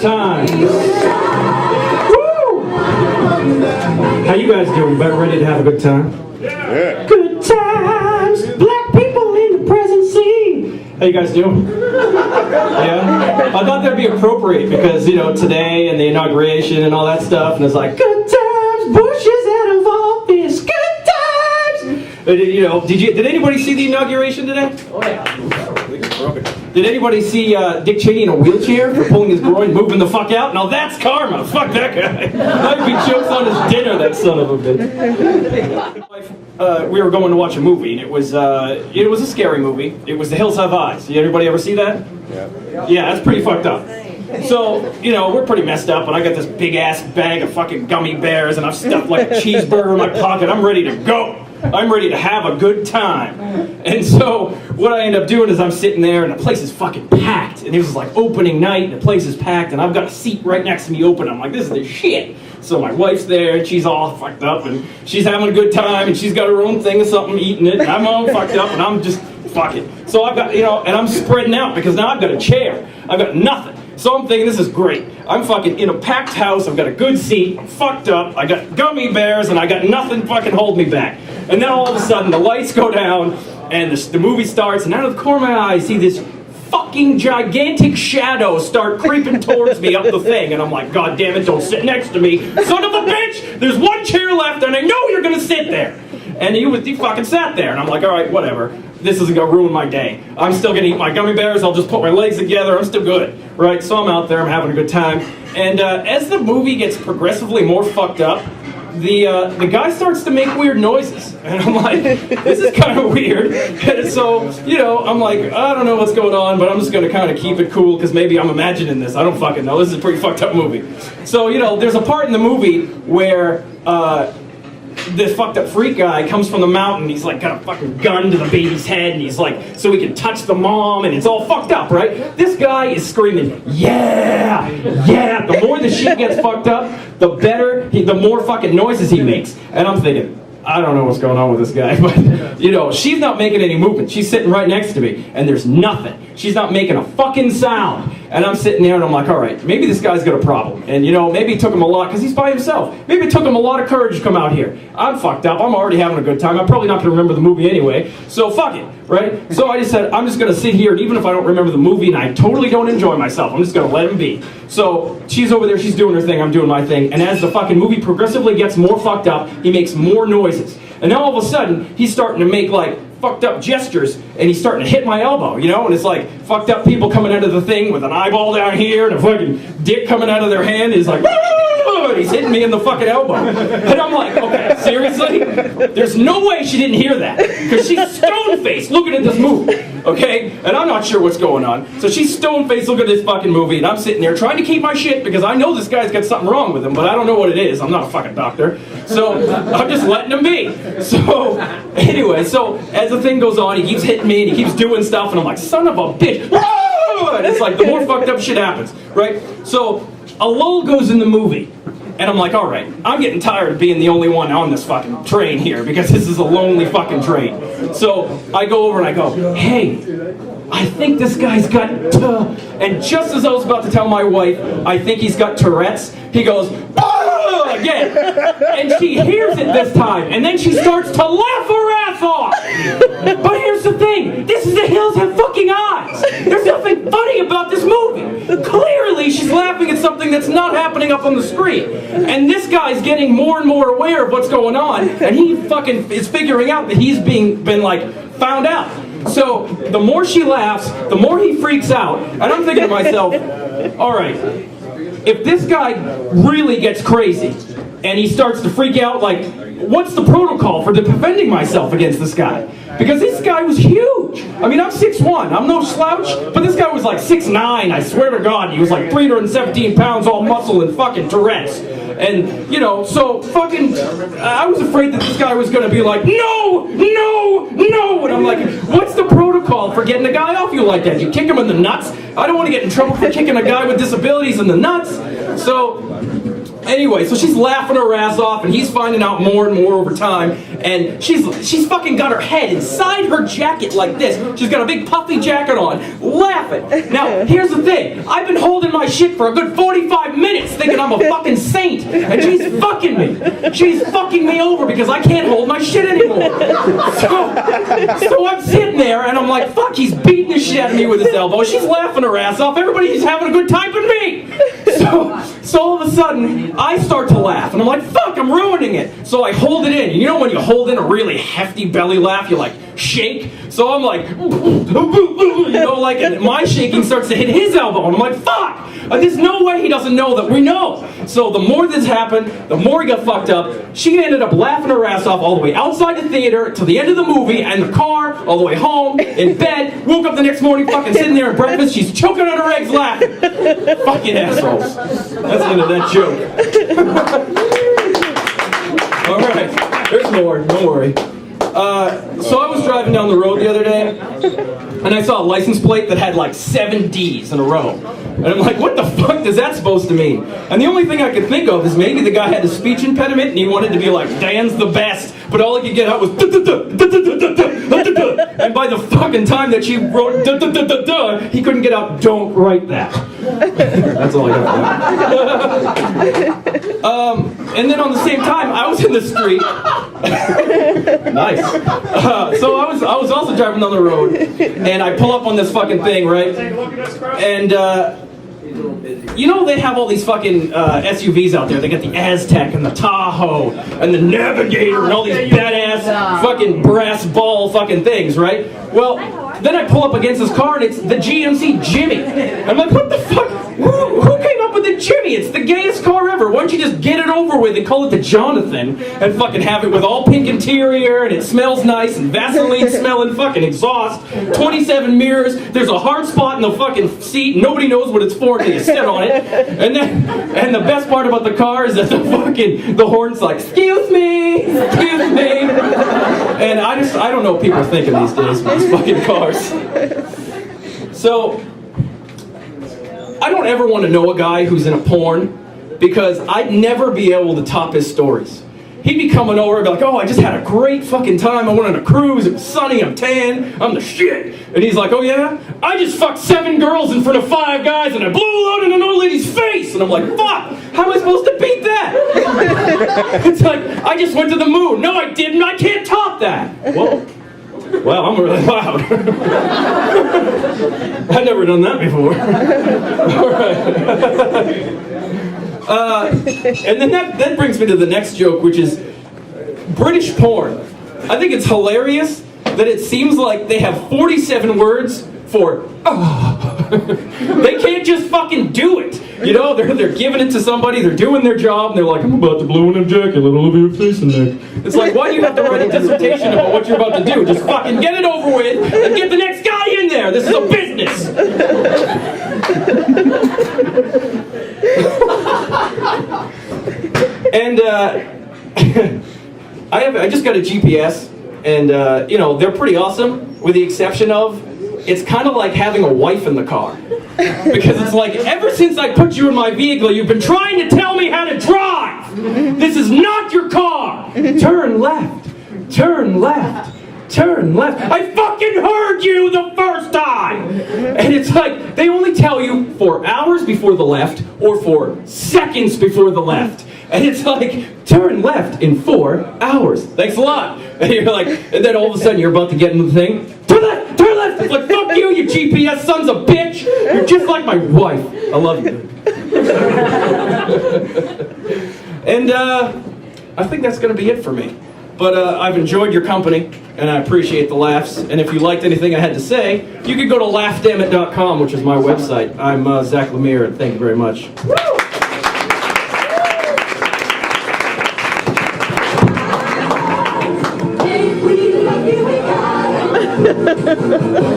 times. Woo! How you guys doing? About ready to have a good time? Yeah. Good times, black people in the present scene. How you guys doing? Yeah? I thought that'd be appropriate because, you know, today and the inauguration and all that stuff, and it's like, good times, Bush is out of office, good times! And, you know, did anybody see the inauguration today? Oh, yeah. Did anybody see Dick Cheney in a wheelchair for pulling his groin, moving the fuck out? Now that's karma. Fuck that guy. I'd be jokes on his dinner, that son of a bitch. We were going to watch a movie, and it was a scary movie. It was The Hills Have Eyes. Anybody ever see that? Yeah. Yeah, that's pretty fucked up. So, you know, we're pretty messed up, and I got this big-ass bag of fucking gummy bears, and I've stuffed like a cheeseburger in my pocket. I'm ready to go. I'm ready to have a good time. And so what I end up doing is I'm sitting there and the place is fucking packed. And it was like opening night and the place is packed and I've got a seat right next to me open. I'm like, this is the shit. So my wife's there and she's all fucked up and she's having a good time and she's got her own thing of something eating it. And I'm all fucked up and I'm just fucking. So I've got, you know, and I'm spreading out because now I've got a chair. I've got nothing. So I'm thinking, this is great. I'm fucking in a packed house. I've got a good seat. I'm fucked up. I got gummy bears, and I got nothing fucking hold me back. And then all of a sudden, the lights go down, and the movie starts, and out of the corner of my eye, I see this fucking gigantic shadow start creeping towards me up the thing. And I'm like, God damn it, don't sit next to me. Son of a bitch! There's one chair left, and I know you're going to sit there. And he fucking sat there, and I'm like, all right, whatever. This isn't going to ruin my day. I'm still going to eat my gummy bears. I'll just put my legs together. I'm still good, right? So I'm out there. I'm having a good time. And as the movie gets progressively more fucked up, the guy starts to make weird noises. And I'm like, this is kind of weird. And so, you know, I'm like, I don't know what's going on, but I'm just going to kind of keep it cool because maybe I'm imagining this. I don't fucking know. This is a pretty fucked up movie. So, you know, there's a part in the movie where this fucked up freak guy comes from the mountain. He's like got a fucking gun to the baby's head, and he's like, so he can touch the mom, and it's all fucked up, right? This guy is screaming, yeah, yeah. The more the shit gets fucked up, the better, the more fucking noises he makes. And I'm thinking, I don't know what's going on with this guy, but, you know, she's not making any movement. She's sitting right next to me, and there's nothing. She's not making a fucking sound. And I'm sitting there, and I'm like, all right, maybe this guy's got a problem. And, you know, maybe it took him a lot, because he's by himself. Maybe it took him a lot of courage to come out here. I'm fucked up. I'm already having a good time. I'm probably not going to remember the movie anyway, so fuck it, right? So I just said, I'm just going to sit here, and even if I don't remember the movie, and I totally don't enjoy myself, I'm just going to let him be. So she's over there, she's doing her thing, I'm doing my thing, and as the fucking movie progressively gets more fucked up, he makes more noises. And now all of a sudden, he's starting to make like fucked up gestures, and he's starting to hit my elbow, you know? And it's like fucked up people coming out of the thing with an eyeball down here and a fucking dick coming out of their hand. He's like, and he's hitting me in the fucking elbow. And I'm like, okay, seriously? There's no way she didn't hear that, because she's stone-faced looking at this movie, okay? And I'm not sure what's going on. So she's stone-faced looking at this fucking movie, and I'm sitting there trying to keep my shit, because I know this guy's got something wrong with him, but I don't know what it is. I'm not a fucking doctor. So I'm just letting him be. So anyway, so as the thing goes on, he keeps hitting me, and he keeps doing stuff, and I'm like, son of a bitch. And it's like the more fucked up shit happens, right? So a lull goes in the movie. And I'm like, all right, I'm getting tired of being the only one on this fucking train here, because this is a lonely fucking train. So I go over and I go, hey, I think this guy's got and just as I was about to tell my wife, I think he's got Tourette's, he goes, again. And she hears it this time, and then she starts to laugh her ass off. But here's the thing, this is The Hills Have Fucking Eyes. There's nothing funny about this movie. Clearly she's laughing at something that's not happening up on the screen. And this guy's getting more and more aware of what's going on, and he fucking is figuring out that he's been like found out. So the more she laughs, the more he freaks out. And I'm thinking to myself, all right, if this guy really gets crazy and he starts to freak out, like, what's the protocol for defending myself against this guy? Because this guy was huge. I mean, I'm 6'1", I'm no slouch, but this guy was like 6'9", I swear to God. He was like 317 pounds, all muscle and fucking Tourette's. And, you know, so fucking, I was afraid that this guy was going to be like, no, no, no. And I'm like, what's the protocol for getting a guy off you like that? You kick him in the nuts? I don't want to get in trouble for kicking a guy with disabilities in the nuts. So anyway, so she's laughing her ass off, and he's finding out more and more over time, and she's fucking got her head inside her jacket like this. She's got a big puffy jacket on, laughing. Now, here's the thing. I've been holding my shit for a good 45 minutes thinking I'm a fucking saint, and she's fucking me. She's fucking me over because I can't hold my shit anymore. So I'm sitting there, and I'm like, fuck, he's beating the shit out of me with his elbow. She's laughing her ass off. Everybody's having a good time but me. So all of a sudden, I start to laugh, and I'm like, fuck, I'm ruining it. So I hold it in. You know when you hold in a really hefty belly laugh, you like shake? So I'm like, you know, like, and my shaking starts to hit his elbow, and I'm like, fuck! There's no way he doesn't know that we know. So the more this happened, the more he got fucked up. She ended up laughing her ass off all the way outside the theater to the end of the movie, and the car, all the way home, in bed, woke up the next morning fucking sitting there at breakfast, she's choking on her eggs laughing. Fucking assholes. That's the end of that joke. Alright, there's more, don't worry. So I was driving down the road the other day, and I saw a license plate that had like 7 D's in a row. And I'm like, what the fuck is that supposed to mean? And the only thing I could think of is maybe the guy had a speech impediment and he wanted to be like, Dan's the best, but all he could get out was and by the fucking time that she wrote he couldn't get out, don't write that. That's all I got. And then on the same time, I was in the street. Nice. So I was also driving down the road, and I pull up on this fucking thing, right? And you know they have all these fucking SUVs out there. They got the Aztec and the Tahoe and the Navigator and all these badass fucking brass ball fucking things, right? Well, then I pull up against this car, and it's the GMC Jimmy. I'm like, what the fuck? Who came up with the Jimmy? It's the gayest car ever. Why don't you just get it over with and call it the Jonathan and fucking have it with all pink interior and it smells nice and Vaseline smelling fucking exhaust, 27 mirrors, there's a hard spot in the fucking seat, nobody knows what it's for until you sit on it. And the best part about the car is that the horn's like, excuse me. And I don't know what people are thinking these days with these fucking cars. So I don't ever want to know a guy who's in a porn because I'd never be able to top his stories. He'd be coming over and be like, oh, I just had a great fucking time. I went on a cruise. It was sunny. I'm tan. I'm the shit. And he's like, oh, yeah? I just fucked 7 girls in front of 5 guys and I blew a load in an old lady's face. And I'm like, fuck. How am I supposed to beat that? It's like, I just went to the moon. No, I didn't. I can't top that. Whoa. Wow, I'm really loud. I've never done that before. All right. And then that brings me to the next joke, which is British porn. I think it's hilarious that it seems like they have 47 words for they can't just fucking do it. You know, they're giving it to somebody, they're doing their job, and they're like, I'm about to blow in a jacket, let all of your face in there. It's like, why do you have to write a dissertation about what you're about to do? Just fucking get it over with and get the next guy in there. This is a business. And I just got a GPS, and you know, they're pretty awesome, with the exception of, it's kind of like having a wife in the car. Because it's like, ever since I put you in my vehicle, you've been trying to tell me how to drive! This is not your car! Turn left, turn left, turn left. I fucking heard you the first time! And it's like, they only tell you 4 hours before the left, or 4 seconds before the left. And it's like, turn left in 4 hours. Thanks a lot. And you're like, and then all of a sudden you're about to get into the thing. Turn left, turn left. It's like, fuck you, you GPS sons of bitch. You're just like my wife. I love you. And I think that's going to be it for me. But I've enjoyed your company, and I appreciate the laughs. And if you liked anything I had to say, you could go to laughdammit.com, which is my website. I'm Zach Lemire, and thank you very much. If we love you, we got it.